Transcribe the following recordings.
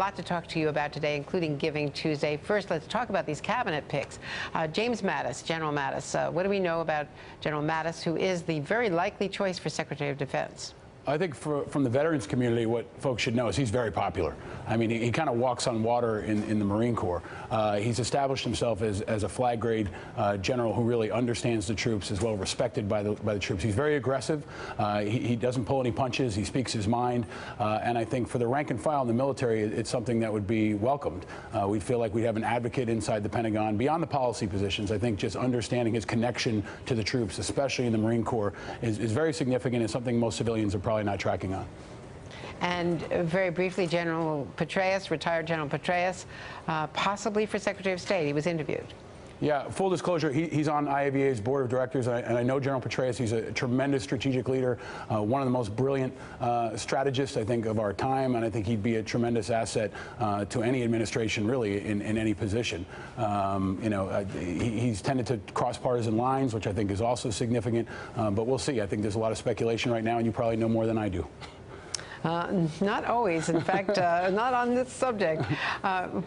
A lot to talk to you about today, including Giving Tuesday. First, let's talk about these cabinet picks. James Mattis, General Mattis. What do we know about General Mattis, who is the very likely choice for Secretary of Defense? I think from the veterans community, what folks should know is he's very popular. I mean, he kind of walks on water in the Marine Corps. He's established himself as a flag grade general who really understands the troops, is well respected by the troops. He's very aggressive. He doesn't pull any punches. He speaks his mind. And I think for the rank and file in the military, it's something that would be welcomed. We feel like we have an advocate inside the Pentagon beyond the policy positions. I think just understanding his connection to the troops, especially in the Marine Corps, is very significant and something most civilians are probably not tracking on. And very briefly, General Petraeus, retired General Petraeus, possibly for Secretary of State. He was interviewed. Yeah, full disclosure, he's on IAVA's board of directors, and I know General Petraeus. He's a tremendous strategic leader, one of the most brilliant strategists, I think, of our time, and I think he'd be a tremendous asset to any administration, really, in any position. He's tended to cross partisan lines, which I think is also significant, but we'll see. I think there's a lot of speculation right now, and you probably know more than I do. Not always. In fact, not on this subject.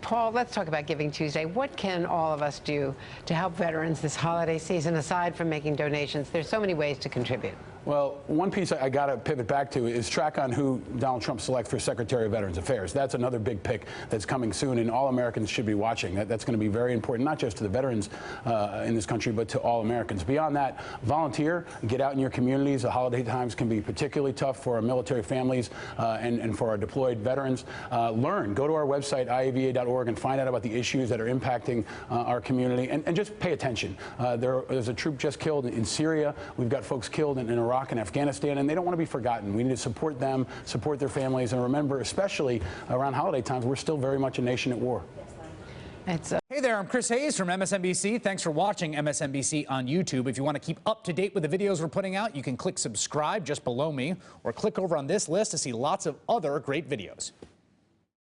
Paul, let's talk about Giving Tuesday. What can all of us do to help veterans this holiday season, aside from making donations? There's so many ways to contribute. Well, one piece I got to pivot back to is track on who Donald Trump selects for Secretary of Veterans Affairs. That's another big pick that's coming soon, and all Americans should be watching. That's going to be very important, not just to the veterans in this country, but to all Americans. Beyond that, volunteer, get out in your communities. The holiday times can be particularly tough for our military families and for our deployed veterans. Learn. Go to our website, iava.org, and find out about the issues that are impacting our community, and just pay attention. There's a troop just killed in Syria. We've got folks killed in Iraq and Afghanistan, and they don't want to be forgotten. We need to support them, support their families, and remember, especially around holiday times, we're still very much a nation at war. Hey there, I'm Chris Hayes from MSNBC. Thanks for watching MSNBC on YouTube. If you want to keep up to date with the videos we're putting out, you can click subscribe just below me, or click over on this list to see lots of other great videos.